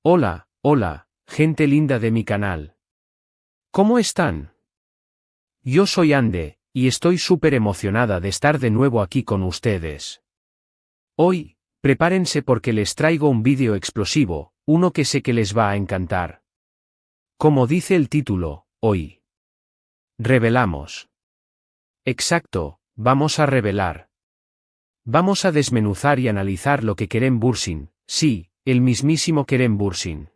Hola, hola, gente linda de mi canal. ¿Cómo están? Yo soy Ande, y estoy súper emocionada de estar de nuevo aquí con ustedes. Hoy, prepárense porque les traigo un vídeo explosivo, uno que sé que les va a encantar. Como dice el título, hoy revelamos. Exacto, vamos a revelar. Vamos a desmenuzar y analizar lo que Kerem Bürsin, sí, el mismísimo Kerem Bürsin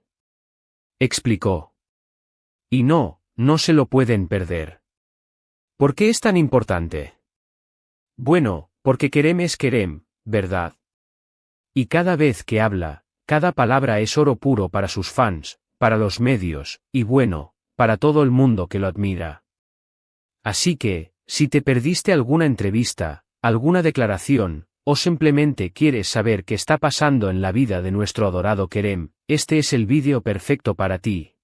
explicó. Y no se lo pueden perder. ¿Por qué es tan importante? Bueno, porque Kerem es Kerem, ¿verdad? Y cada vez que habla, cada palabra es oro puro para sus fans, para los medios, y bueno, para todo el mundo que lo admira. Así que, si te perdiste alguna entrevista, alguna declaración, o simplemente quieres saber qué está pasando en la vida de nuestro adorado Kerem, este es el vídeo perfecto para ti.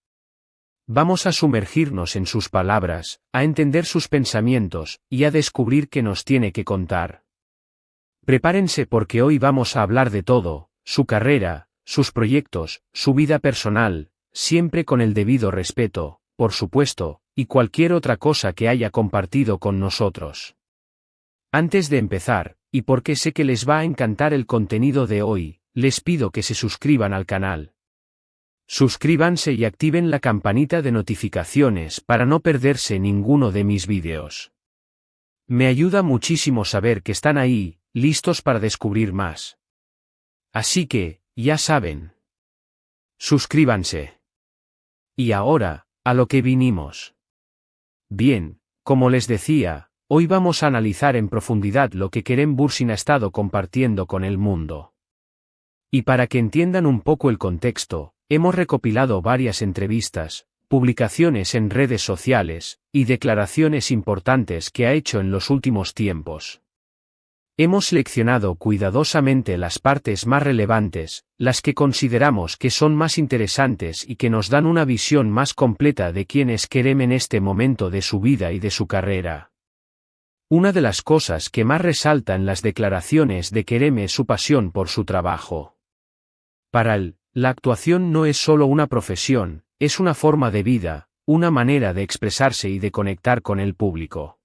Vamos a sumergirnos en sus palabras, a entender sus pensamientos, y a descubrir qué nos tiene que contar. Prepárense porque hoy vamos a hablar de todo, su carrera, sus proyectos, su vida personal, siempre con el debido respeto, por supuesto, y cualquier otra cosa que haya compartido con nosotros. Antes de empezar, y porque sé que les va a encantar el contenido de hoy, les pido que se suscriban al canal. Suscríbanse y activen la campanita de notificaciones para no perderse ninguno de mis vídeos. Me ayuda muchísimo saber que están ahí, listos para descubrir más. Así que, ya saben. Suscríbanse. Y ahora, a lo que vinimos. Bien, como les decía, hoy vamos a analizar en profundidad lo que Kerem Bürsin ha estado compartiendo con el mundo. Y para que entiendan un poco el contexto, hemos recopilado varias entrevistas, publicaciones en redes sociales, y declaraciones importantes que ha hecho en los últimos tiempos. Hemos seleccionado cuidadosamente las partes más relevantes, las que consideramos que son más interesantes y que nos dan una visión más completa de quién es Kerem en este momento de su vida y de su carrera. Una de las cosas que más resalta en las declaraciones de Kerem es su pasión por su trabajo. Para él, la actuación no es solo una profesión, es una forma de vida, una manera de expresarse y de conectar con el público.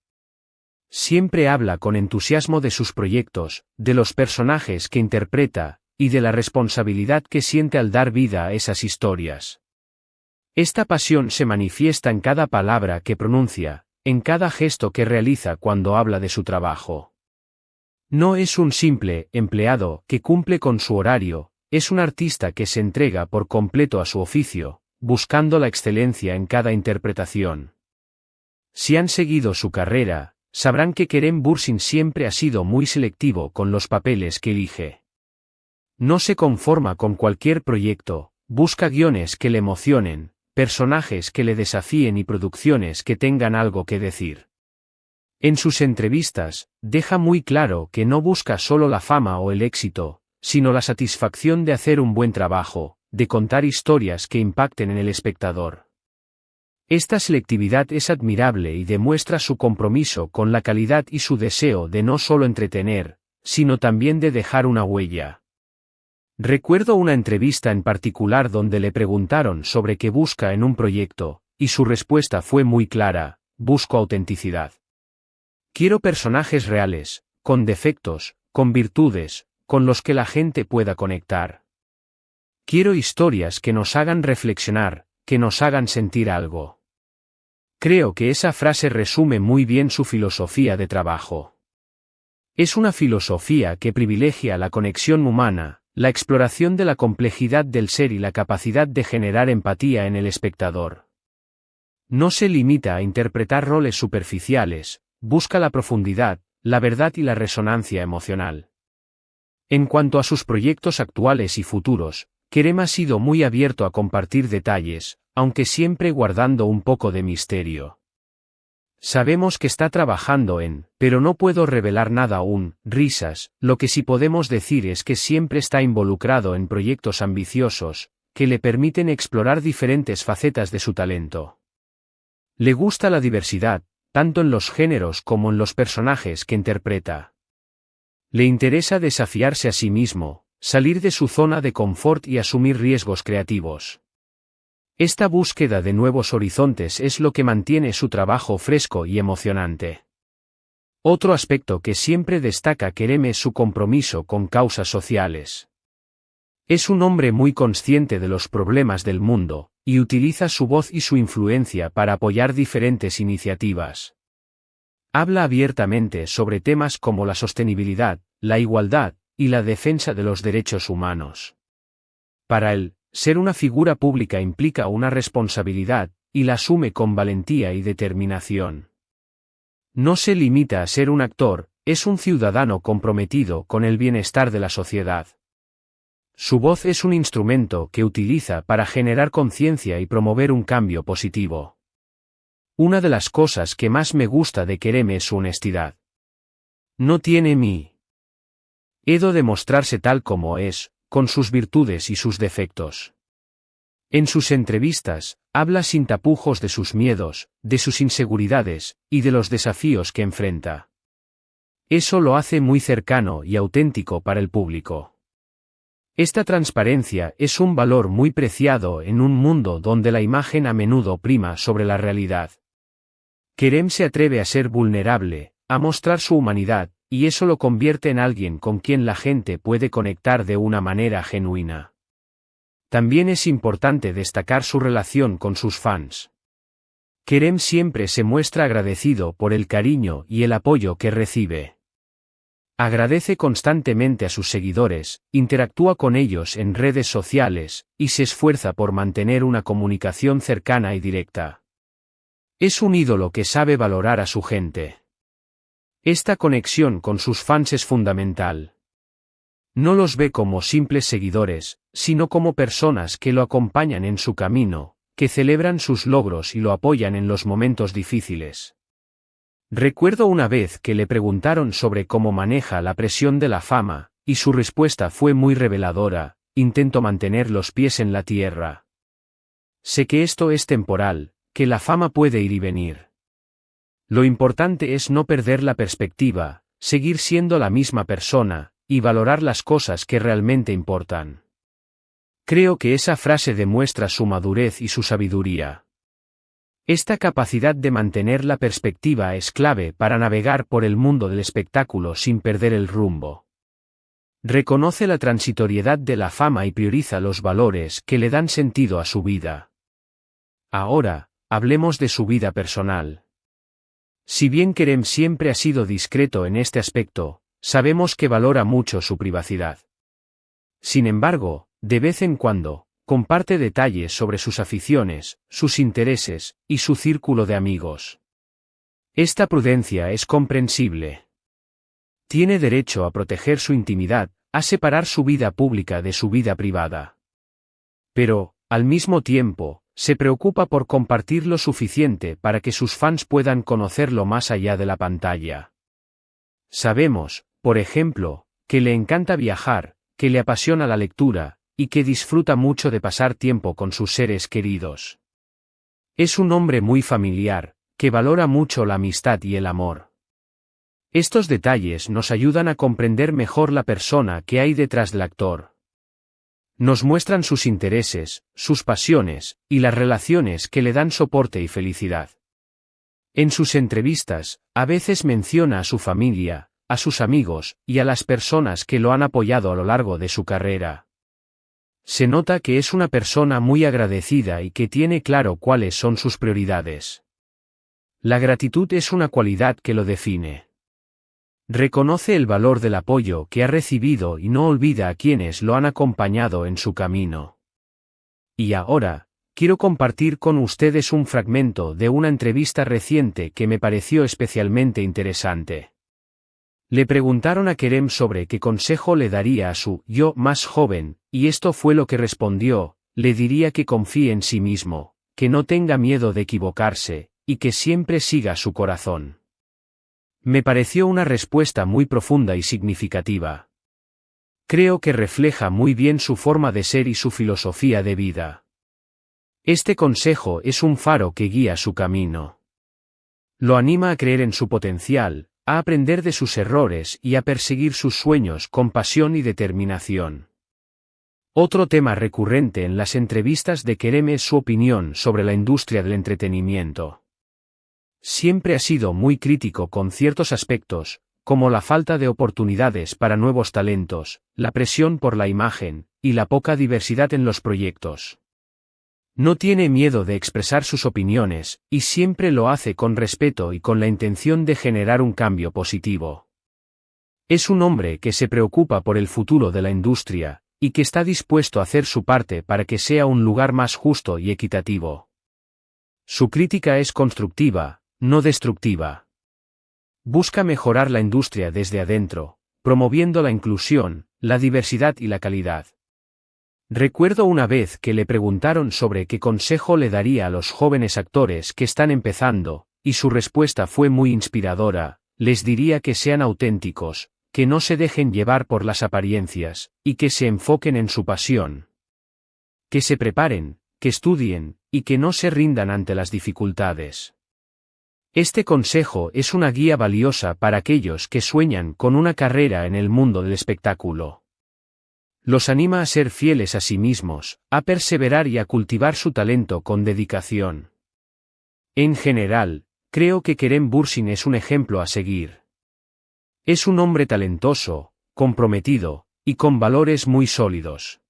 Siempre habla con entusiasmo de sus proyectos, de los personajes que interpreta, y de la responsabilidad que siente al dar vida a esas historias. Esta pasión se manifiesta en cada palabra que pronuncia, en cada gesto que realiza cuando habla de su trabajo. No es un simple empleado que cumple con su horario, es un artista que se entrega por completo a su oficio, buscando la excelencia en cada interpretación. Si han seguido su carrera, sabrán que Kerem Bürsin siempre ha sido muy selectivo con los papeles que elige. No se conforma con cualquier proyecto, busca guiones que le emocionen, personajes que le desafíen y producciones que tengan algo que decir. En sus entrevistas, deja muy claro que no busca solo la fama o el éxito, sino la satisfacción de hacer un buen trabajo, de contar historias que impacten en el espectador. Esta selectividad es admirable y demuestra su compromiso con la calidad y su deseo de no solo entretener, sino también de dejar una huella. Recuerdo una entrevista en particular donde le preguntaron sobre qué busca en un proyecto, y su respuesta fue muy clara: busco autenticidad. Quiero personajes reales, con defectos, con virtudes, con los que la gente pueda conectar. Quiero historias que nos hagan reflexionar, que nos hagan sentir algo. Creo que esa frase resume muy bien su filosofía de trabajo. Es una filosofía que privilegia la conexión humana, la exploración de la complejidad del ser y la capacidad de generar empatía en el espectador. No se limita a interpretar roles superficiales, busca la profundidad, la verdad y la resonancia emocional. En cuanto a sus proyectos actuales y futuros, Kerem ha sido muy abierto a compartir detalles, aunque siempre guardando un poco de misterio. Sabemos que está trabajando en, pero no puedo revelar nada aún, risas, lo que sí podemos decir es que siempre está involucrado en proyectos ambiciosos, que le permiten explorar diferentes facetas de su talento. Le gusta la diversidad, tanto en los géneros como en los personajes que interpreta. Le interesa desafiarse a sí mismo, salir de su zona de confort y asumir riesgos creativos. Esta búsqueda de nuevos horizontes es lo que mantiene su trabajo fresco y emocionante. Otro aspecto que siempre destaca Kerem es su compromiso con causas sociales. Es un hombre muy consciente de los problemas del mundo, y utiliza su voz y su influencia para apoyar diferentes iniciativas. Habla abiertamente sobre temas como la sostenibilidad, la igualdad, y la defensa de los derechos humanos. Para él, ser una figura pública implica una responsabilidad, y la asume con valentía y determinación. No se limita a ser un actor, es un ciudadano comprometido con el bienestar de la sociedad. Su voz es un instrumento que utiliza para generar conciencia y promover un cambio positivo. Una de las cosas que más me gusta de Kerem es su honestidad. No tiene miedo de mostrarse tal como es, con sus virtudes y sus defectos. En sus entrevistas, habla sin tapujos de sus miedos, de sus inseguridades, y de los desafíos que enfrenta. Eso lo hace muy cercano y auténtico para el público. Esta transparencia es un valor muy preciado en un mundo donde la imagen a menudo prima sobre la realidad. Kerem se atreve a ser vulnerable, a mostrar su humanidad, y eso lo convierte en alguien con quien la gente puede conectar de una manera genuina. También es importante destacar su relación con sus fans. Kerem siempre se muestra agradecido por el cariño y el apoyo que recibe. Agradece constantemente a sus seguidores, interactúa con ellos en redes sociales, y se esfuerza por mantener una comunicación cercana y directa. Es un ídolo que sabe valorar a su gente. Esta conexión con sus fans es fundamental. No los ve como simples seguidores, sino como personas que lo acompañan en su camino, que celebran sus logros y lo apoyan en los momentos difíciles. Recuerdo una vez que le preguntaron sobre cómo maneja la presión de la fama, y su respuesta fue muy reveladora: intento mantener los pies en la tierra. Sé que esto es temporal, que la fama puede ir y venir. Lo importante es no perder la perspectiva, seguir siendo la misma persona, y valorar las cosas que realmente importan. Creo que esa frase demuestra su madurez y su sabiduría. Esta capacidad de mantener la perspectiva es clave para navegar por el mundo del espectáculo sin perder el rumbo. Reconoce la transitoriedad de la fama y prioriza los valores que le dan sentido a su vida. Ahora, hablemos de su vida personal. Si bien Kerem siempre ha sido discreto en este aspecto, sabemos que valora mucho su privacidad. Sin embargo, de vez en cuando, comparte detalles sobre sus aficiones, sus intereses, y su círculo de amigos. Esta prudencia es comprensible. Tiene derecho a proteger su intimidad, a separar su vida pública de su vida privada. Pero, al mismo tiempo, se preocupa por compartir lo suficiente para que sus fans puedan conocerlo más allá de la pantalla. Sabemos, por ejemplo, que le encanta viajar, que le apasiona la lectura, y que disfruta mucho de pasar tiempo con sus seres queridos. Es un hombre muy familiar, que valora mucho la amistad y el amor. Estos detalles nos ayudan a comprender mejor la persona que hay detrás del actor. Nos muestran sus intereses, sus pasiones, y las relaciones que le dan soporte y felicidad. En sus entrevistas, a veces menciona a su familia, a sus amigos, y a las personas que lo han apoyado a lo largo de su carrera. Se nota que es una persona muy agradecida y que tiene claro cuáles son sus prioridades. La gratitud es una cualidad que lo define. Reconoce el valor del apoyo que ha recibido y no olvida a quienes lo han acompañado en su camino. Y ahora, quiero compartir con ustedes un fragmento de una entrevista reciente que me pareció especialmente interesante. Le preguntaron a Kerem sobre qué consejo le daría a su yo más joven, y esto fue lo que respondió: le diría que confíe en sí mismo, que no tenga miedo de equivocarse, y que siempre siga su corazón. Me pareció una respuesta muy profunda y significativa. Creo que refleja muy bien su forma de ser y su filosofía de vida. Este consejo es un faro que guía su camino. Lo anima a creer en su potencial, a aprender de sus errores y a perseguir sus sueños con pasión y determinación. Otro tema recurrente en las entrevistas de Kerem es su opinión sobre la industria del entretenimiento. Siempre ha sido muy crítico con ciertos aspectos, como la falta de oportunidades para nuevos talentos, la presión por la imagen, y la poca diversidad en los proyectos. No tiene miedo de expresar sus opiniones, y siempre lo hace con respeto y con la intención de generar un cambio positivo. Es un hombre que se preocupa por el futuro de la industria, y que está dispuesto a hacer su parte para que sea un lugar más justo y equitativo. Su crítica es constructiva, no destructiva. Busca mejorar la industria desde adentro, promoviendo la inclusión, la diversidad y la calidad. Recuerdo una vez que le preguntaron sobre qué consejo le daría a los jóvenes actores que están empezando, y su respuesta fue muy inspiradora: les diría que sean auténticos, que no se dejen llevar por las apariencias, y que se enfoquen en su pasión. Que se preparen, que estudien, y que no se rindan ante las dificultades. Este consejo es una guía valiosa para aquellos que sueñan con una carrera en el mundo del espectáculo. Los anima a ser fieles a sí mismos, a perseverar y a cultivar su talento con dedicación. En general, creo que Kerem Bürsin es un ejemplo a seguir. Es un hombre talentoso, comprometido, y con valores muy sólidos.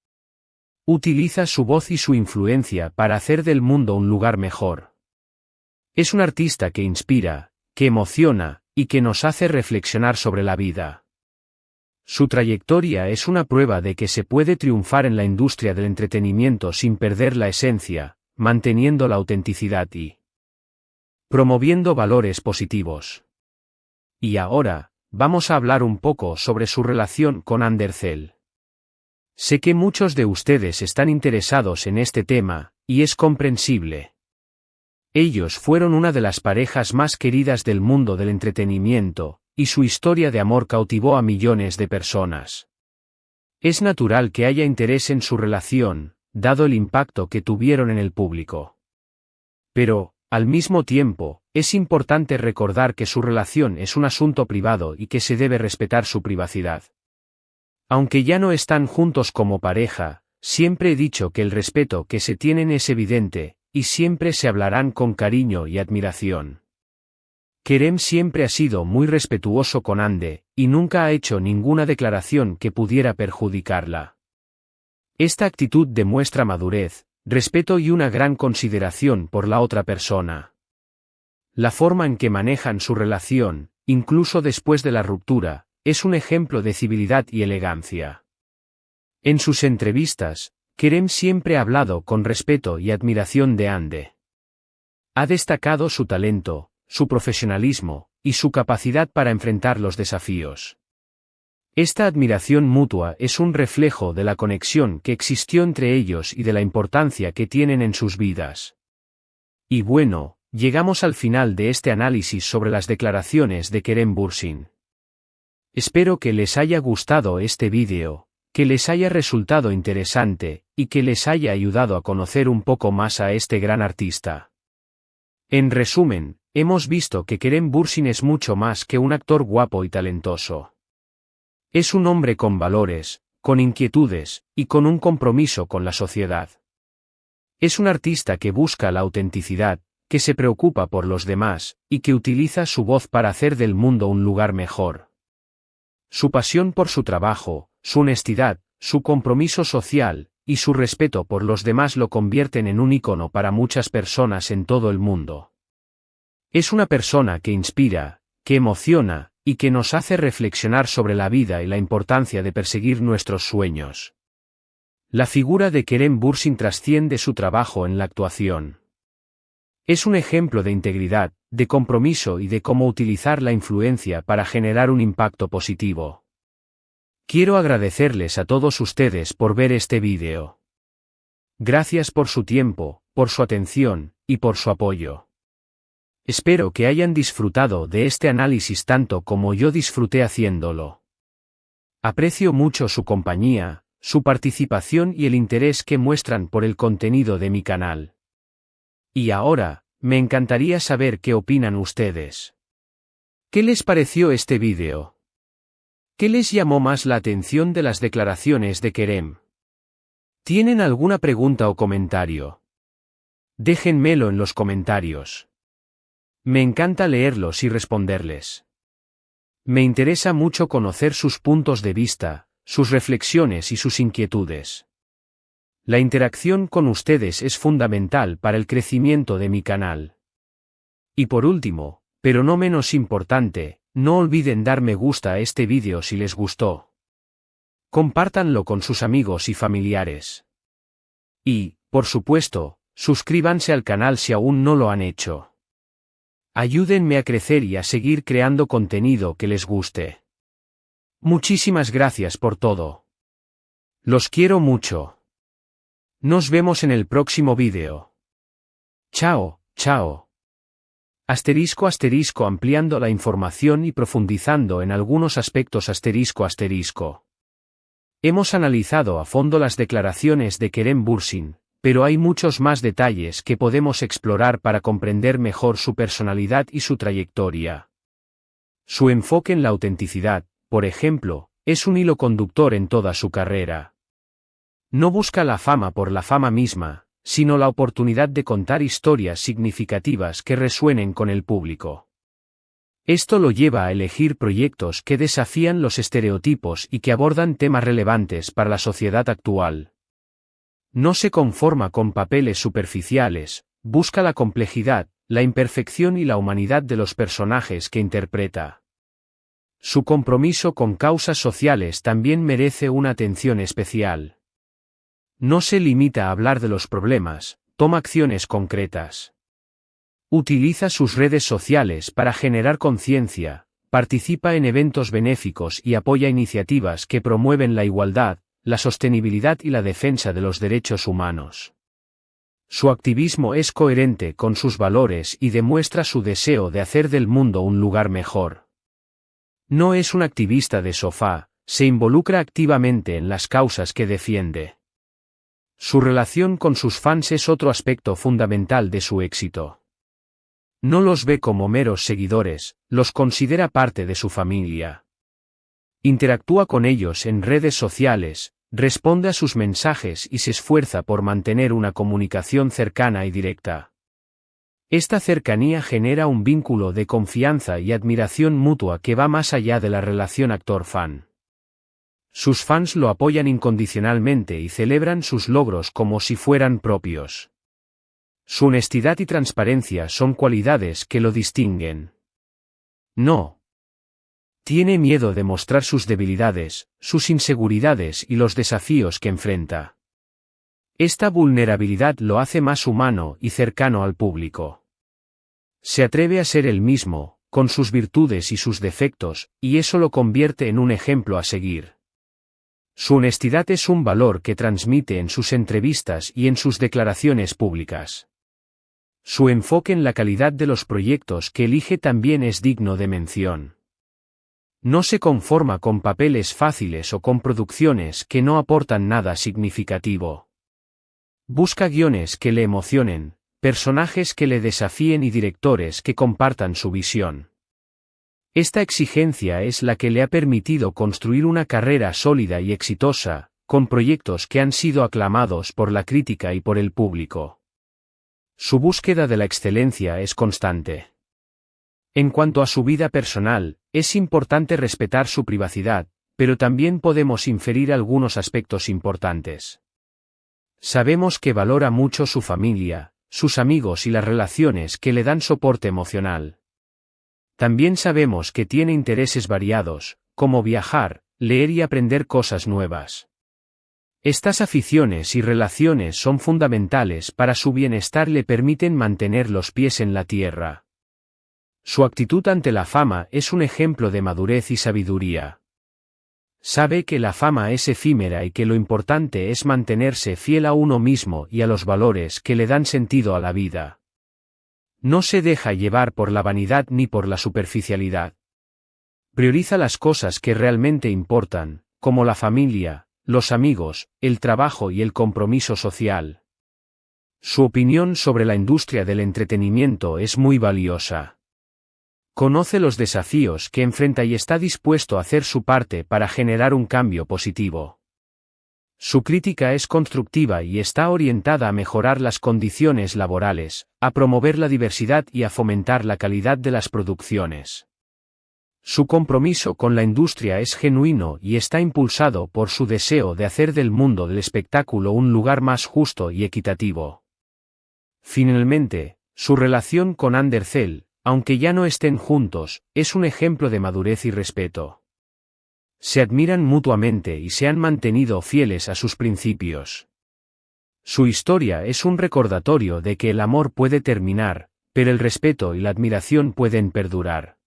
Utiliza su voz y su influencia para hacer del mundo un lugar mejor. Es un artista que inspira, que emociona, y que nos hace reflexionar sobre la vida. Su trayectoria es una prueba de que se puede triunfar en la industria del entretenimiento sin perder la esencia, manteniendo la autenticidad y promoviendo valores positivos. Y ahora, vamos a hablar un poco sobre su relación con Andercel. Sé que muchos de ustedes están interesados en este tema, y es comprensible. Ellos fueron una de las parejas más queridas del mundo del entretenimiento, y su historia de amor cautivó a millones de personas. Es natural que haya interés en su relación, dado el impacto que tuvieron en el público. Pero, al mismo tiempo, es importante recordar que su relación es un asunto privado y que se debe respetar su privacidad. Aunque ya no están juntos como pareja, siempre he dicho que el respeto que se tienen es evidente, y siempre se hablarán con cariño y admiración. Kerem siempre ha sido muy respetuoso con Hande, y nunca ha hecho ninguna declaración que pudiera perjudicarla. Esta actitud demuestra madurez, respeto y una gran consideración por la otra persona. La forma en que manejan su relación, incluso después de la ruptura, es un ejemplo de civilidad y elegancia. En sus entrevistas, Kerem siempre ha hablado con respeto y admiración de Hande. Ha destacado su talento, su profesionalismo, y su capacidad para enfrentar los desafíos. Esta admiración mutua es un reflejo de la conexión que existió entre ellos y de la importancia que tienen en sus vidas. Y bueno, llegamos al final de este análisis sobre las declaraciones de Kerem Bürsin. Espero que les haya gustado este vídeo, que les haya resultado interesante, y que les haya ayudado a conocer un poco más a este gran artista. En resumen, hemos visto que Kerem Bürsin es mucho más que un actor guapo y talentoso. Es un hombre con valores, con inquietudes, y con un compromiso con la sociedad. Es un artista que busca la autenticidad, que se preocupa por los demás, y que utiliza su voz para hacer del mundo un lugar mejor. Su pasión por su trabajo, su honestidad, su compromiso social, y su respeto por los demás lo convierten en un ícono para muchas personas en todo el mundo. Es una persona que inspira, que emociona, y que nos hace reflexionar sobre la vida y la importancia de perseguir nuestros sueños. La figura de Kerem Bürsin trasciende su trabajo en la actuación. Es un ejemplo de integridad, de compromiso y de cómo utilizar la influencia para generar un impacto positivo. Quiero agradecerles a todos ustedes por ver este vídeo. Gracias por su tiempo, por su atención, y por su apoyo. Espero que hayan disfrutado de este análisis tanto como yo disfruté haciéndolo. Aprecio mucho su compañía, su participación y el interés que muestran por el contenido de mi canal. Y ahora, me encantaría saber qué opinan ustedes. ¿Qué les pareció este vídeo? ¿Qué les llamó más la atención de las declaraciones de Kerem? ¿Tienen alguna pregunta o comentario? Déjenmelo en los comentarios. Me encanta leerlos y responderles. Me interesa mucho conocer sus puntos de vista, sus reflexiones y sus inquietudes. La interacción con ustedes es fundamental para el crecimiento de mi canal. Y por último, pero no menos importante, no olviden dar me gusta a este vídeo si les gustó. Compártanlo con sus amigos y familiares. Y, por supuesto, suscríbanse al canal si aún no lo han hecho. Ayúdenme a crecer y a seguir creando contenido que les guste. Muchísimas gracias por todo. Los quiero mucho. Nos vemos en el próximo vídeo. Chao, chao. Asterisco asterisco ampliando la información y profundizando en algunos aspectos asterisco asterisco. Hemos analizado a fondo las declaraciones de Kerem Bürsin, pero hay muchos más detalles que podemos explorar para comprender mejor su personalidad y su trayectoria. Su enfoque en la autenticidad, por ejemplo, es un hilo conductor en toda su carrera. No busca la fama por la fama misma, sino la oportunidad de contar historias significativas que resuenen con el público. Esto lo lleva a elegir proyectos que desafían los estereotipos y que abordan temas relevantes para la sociedad actual. No se conforma con papeles superficiales, busca la complejidad, la imperfección y la humanidad de los personajes que interpreta. Su compromiso con causas sociales también merece una atención especial. No se limita a hablar de los problemas, toma acciones concretas. Utiliza sus redes sociales para generar conciencia, participa en eventos benéficos y apoya iniciativas que promueven la igualdad, la sostenibilidad y la defensa de los derechos humanos. Su activismo es coherente con sus valores y demuestra su deseo de hacer del mundo un lugar mejor. No es un activista de sofá, se involucra activamente en las causas que defiende. Su relación con sus fans es otro aspecto fundamental de su éxito. No los ve como meros seguidores, los considera parte de su familia. Interactúa con ellos en redes sociales, responde a sus mensajes y se esfuerza por mantener una comunicación cercana y directa. Esta cercanía genera un vínculo de confianza y admiración mutua que va más allá de la relación actor-fan. Sus fans lo apoyan incondicionalmente y celebran sus logros como si fueran propios. Su honestidad y transparencia son cualidades que lo distinguen. No tiene miedo de mostrar sus debilidades, sus inseguridades y los desafíos que enfrenta. Esta vulnerabilidad lo hace más humano y cercano al público. Se atreve a ser él mismo, con sus virtudes y sus defectos, y eso lo convierte en un ejemplo a seguir. Su honestidad es un valor que transmite en sus entrevistas y en sus declaraciones públicas. Su enfoque en la calidad de los proyectos que elige también es digno de mención. No se conforma con papeles fáciles o con producciones que no aportan nada significativo. Busca guiones que le emocionen, personajes que le desafíen y directores que compartan su visión. Esta exigencia es la que le ha permitido construir una carrera sólida y exitosa, con proyectos que han sido aclamados por la crítica y por el público. Su búsqueda de la excelencia es constante. En cuanto a su vida personal, es importante respetar su privacidad, pero también podemos inferir algunos aspectos importantes. Sabemos que valora mucho su familia, sus amigos y las relaciones que le dan soporte emocional. También sabemos que tiene intereses variados, como viajar, leer y aprender cosas nuevas. Estas aficiones y relaciones son fundamentales para su bienestar y le permiten mantener los pies en la tierra. Su actitud ante la fama es un ejemplo de madurez y sabiduría. Sabe que la fama es efímera y que lo importante es mantenerse fiel a uno mismo y a los valores que le dan sentido a la vida. No se deja llevar por la vanidad ni por la superficialidad. Prioriza las cosas que realmente importan, como la familia, los amigos, el trabajo y el compromiso social. Su opinión sobre la industria del entretenimiento es muy valiosa. Conoce los desafíos que enfrenta y está dispuesto a hacer su parte para generar un cambio positivo. Su crítica es constructiva y está orientada a mejorar las condiciones laborales, a promover la diversidad y a fomentar la calidad de las producciones. Su compromiso con la industria es genuino y está impulsado por su deseo de hacer del mundo del espectáculo un lugar más justo y equitativo. Finalmente, su relación con Undercell, aunque ya no estén juntos, es un ejemplo de madurez y respeto. Se admiran mutuamente y se han mantenido fieles a sus principios. Su historia es un recordatorio de que el amor puede terminar, pero el respeto y la admiración pueden perdurar.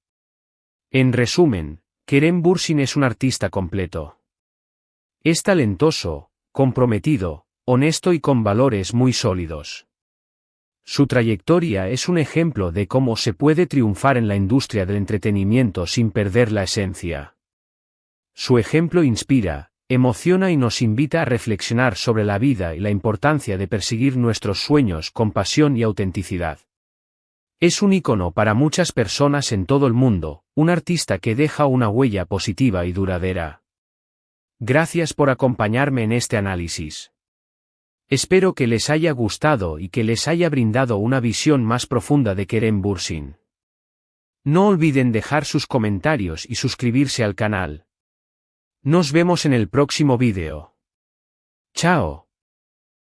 En resumen, Kerem Bürsin es un artista completo. Es talentoso, comprometido, honesto y con valores muy sólidos. Su trayectoria es un ejemplo de cómo se puede triunfar en la industria del entretenimiento sin perder la esencia. Su ejemplo inspira, emociona y nos invita a reflexionar sobre la vida y la importancia de perseguir nuestros sueños con pasión y autenticidad. Es un ícono para muchas personas en todo el mundo, un artista que deja una huella positiva y duradera. Gracias por acompañarme en este análisis. Espero que les haya gustado y que les haya brindado una visión más profunda de Kerem Bürsin. No olviden dejar sus comentarios y suscribirse al canal. Nos vemos en el próximo vídeo. Chao.